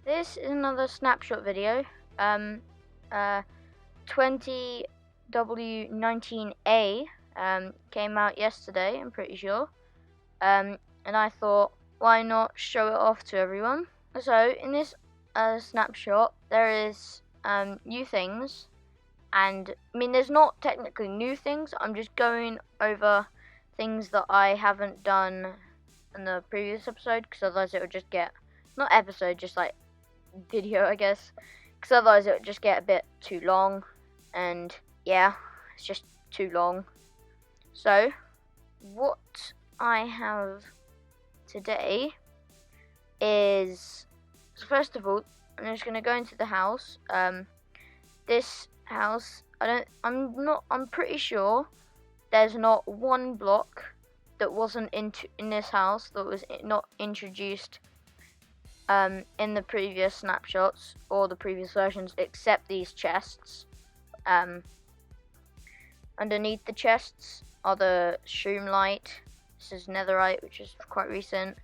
This is another snapshot video. 20W19A came out yesterday, I'm pretty sure. And I thought, why not show it off to everyone? So in this snapshot, there is new things, and I mean, there's not technically new things. I'm just going over things that I haven't done in the previous episode, because otherwise it would just get, not episode, just like video, I guess, because otherwise it would just get a bit too long, and yeah, it's just too long. So what I have today is, first of all, I'm just going to go into the house. This house, I'm pretty sure there's not one block that wasn't in this house that was not introduced in the previous snapshots or the previous versions, except these chests. Underneath the chests are the shroomlight. This is netherite, which is quite recent.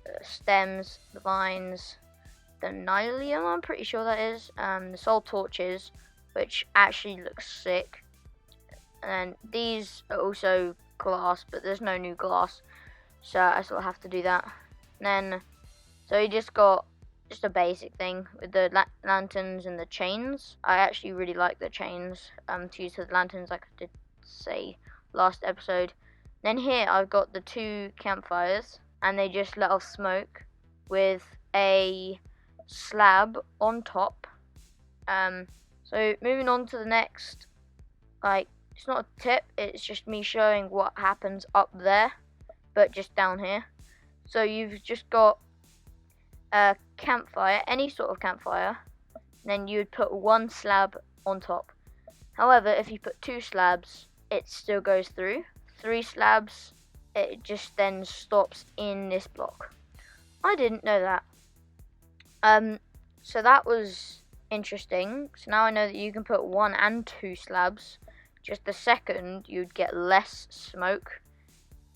The stems, the vines, the nylium, I'm pretty sure that is. The soul torches, which actually looks sick. And these are also glass, but there's no new glass, so I still have to do that. And then, so you just got a basic thing with the lanterns and the chains. I actually really like the chains to use to the lanterns, like I did say last episode. Then here I've got the 2 campfires, and they just let off smoke with a slab on top. So moving on to the next, like, it's not a tip, it's just me showing what happens up there, but just down here. So you've just got a campfire, any sort of campfire, then you would put 1 slab on top. However, if you put 2 slabs, it still goes through. 3 slabs, it just then stops in this block. I didn't know that. So that was interesting. So now I know that you can put 1 and 2 slabs. Just the second, you'd get less smoke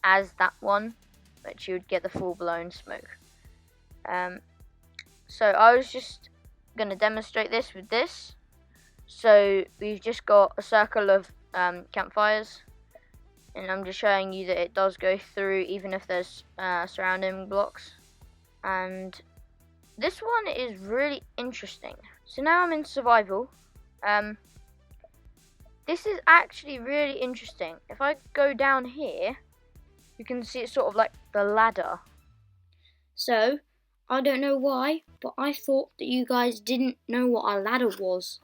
as that one, but you'd get the full-blown smoke. So I was just going to demonstrate this with this. So we've just got a circle of campfires, and I'm just showing you that it does go through even if there's surrounding blocks. And this one is really interesting. So now I'm in survival. This is actually really interesting. If I go down here, you can see it's sort of like the ladder. So, I don't know why, but I thought that you guys didn't know what a ladder was.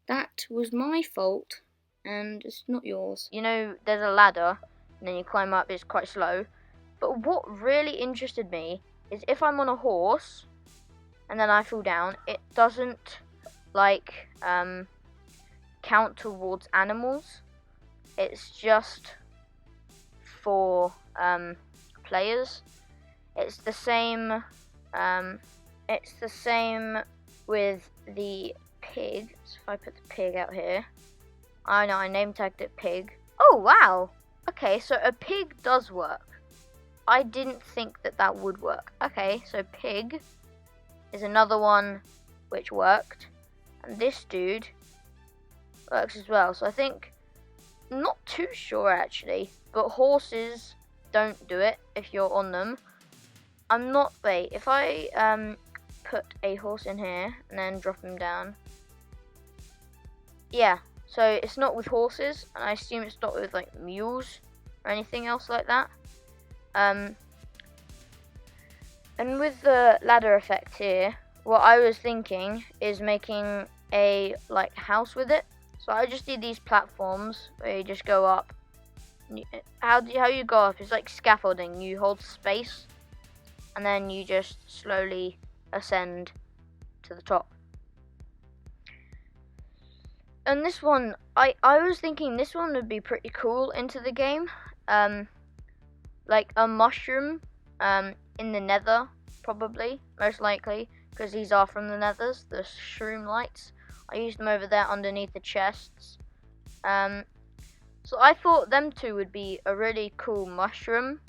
That was my fault, and it's not yours. You know, there's a ladder, and then you climb up, it's quite slow. But what really interested me is if I'm on a horse, and then I fall down, it doesn't, like, count towards animals. It's just for players. It's the same with the pig. So if I put the pig out here, I know I name tagged it pig. Oh wow, okay, so a pig does work. I didn't think that would work. Okay, so pig is another one which worked, and this dude works as well. So I think, not too sure actually, but horses don't do it if you're on them. Wait, if I put a horse in here and then drop him down, yeah, so it's not with horses, and I assume it's not with like mules or anything else like that. And with the ladder effect here, what I was thinking is making a like house with it. So I just did these platforms where you just go up. How you go up is like scaffolding. You hold space, and then you just slowly ascend to the top. And this one, I was thinking this one would be pretty cool into the game. Like a mushroom in the nether, probably, most likely, because these are from the nethers, the shroom lights. I used them over there underneath the chests. So I thought them 2 would be a really cool mushroom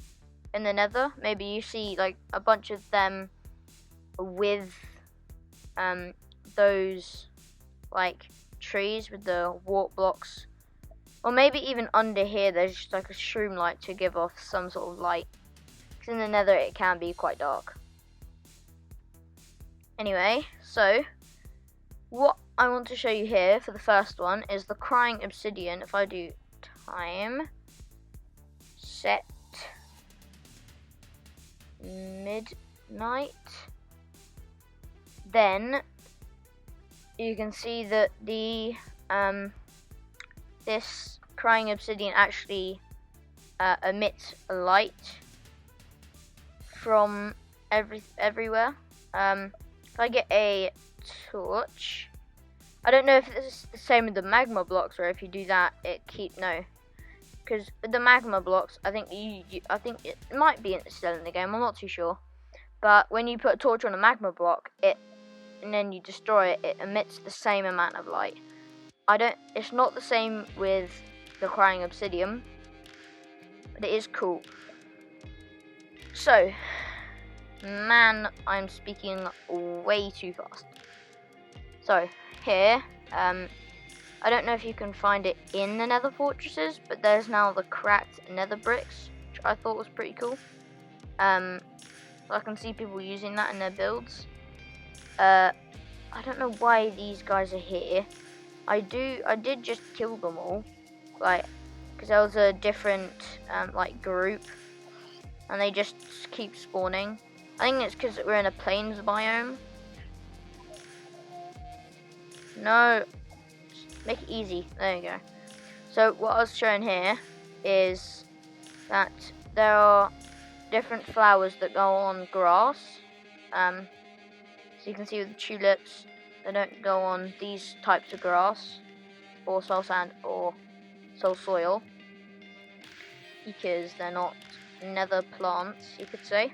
in the nether. Maybe you see like a bunch of them with those like trees with the warp blocks, or maybe even under here there's just like a shroom light to give off some sort of light, because in the nether it can be quite dark. Anyway, so what I want to show you here for the first one is the crying obsidian. If I do time set midnight, then you can see that the this crying obsidian actually emits a light from everywhere. If I get a torch, I don't know if it's the same with the magma blocks, or if you do that it because with the magma blocks, I think I think it might be still in the game, I'm not too sure, but when you put a torch on a magma block, and then you destroy it, it emits the same amount of light. It's not the same with the crying obsidian, but it is cool. So, man, I'm speaking way too fast. So, here, I don't know if you can find it in the nether fortresses, but there's now the cracked nether bricks, which I thought was pretty cool. So I can see people using that in their builds. I don't know why these guys are here. I did just kill them all, like, because there was a different like group, and they just keep spawning. I think it's because we're in a plains biome. No, just make it easy. There you go. So what I was showing here is that there are different flowers that go on grass. So you can see with the tulips, they don't go on these types of grass, or soul sand, or soul soil, because they're not nether plants, you could say.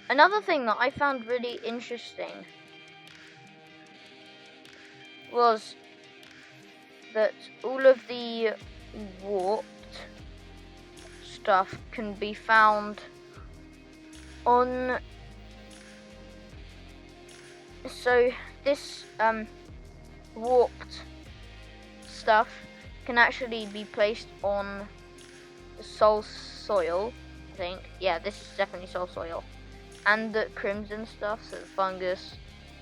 Another thing that I found really interesting was that all of the warped stuff can be found on. So this warped stuff can actually be placed on the soul soil, I think. Yeah, this is definitely soul soil. And the crimson stuff, so the fungus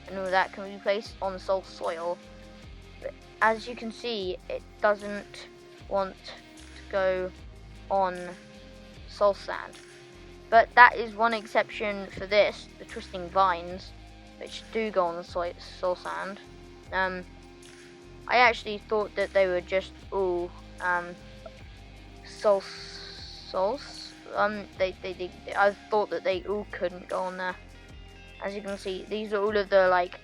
and all that, can be placed on the soul soil. But as you can see, it doesn't want to go on soul sand. But that is one exception for this, the twisting vines, which do go on the soul sand. I actually thought that they were just all souls. I thought that they all couldn't go on there. As you can see, these are all of the like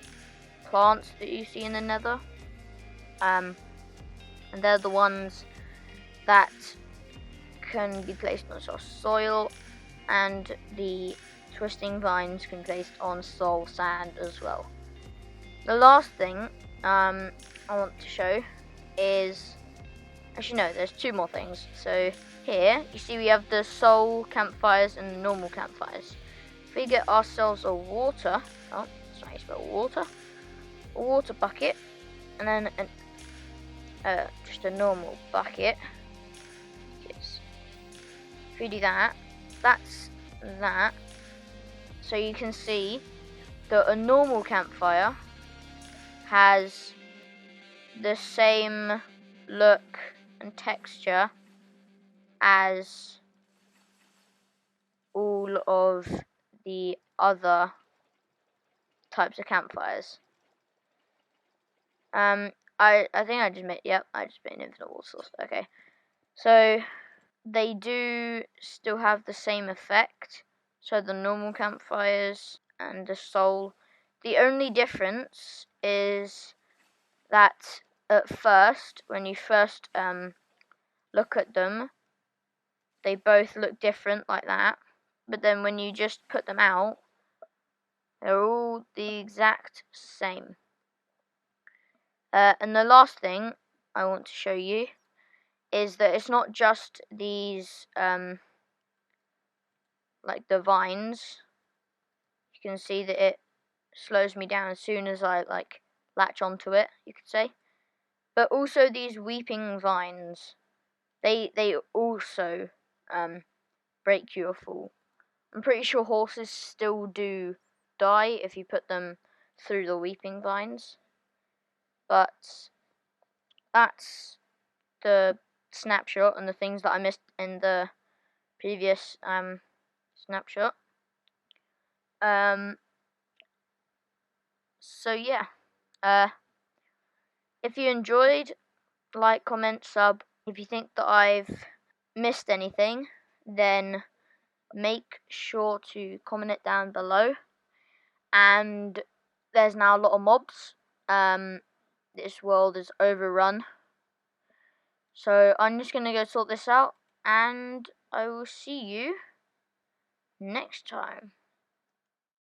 plants that you see in the nether, and they're the ones that can be placed on soil, and the twisting vines can be placed on soul sand as well. The last thing I want to show is, actually no, there's two more things. So here you see we have the soul campfires and the normal campfires. If we get ourselves a water, oh, that's not how you spell water, a water bucket, and then just a normal bucket. If we do that, that's that. So you can see that a normal campfire has the same look and texture as all of the other types of campfires. I think I just made, yep, I just made an infinite water source. Okay, so they do still have the same effect. So the normal campfires and the soul. The only difference is that at first, when you first look at them, they both look different like that. But then when you just put them out, they're all the exact same. And the last thing I want to show you is that it's not just these like the vines. You can see that it slows me down as soon as I like latch onto it, you could say. But also these weeping vines, they also break your fall. I'm pretty sure horses still do die if you put them through the weeping vines. But that's the snapshot and the things that I missed in the previous snapshot. So yeah, if you enjoyed, like, comment, sub. If you think that I've missed anything, then make sure to comment it down below. And there's now a lot of mobs. This world is overrun. So I'm just gonna go sort this out, and I will see you next time.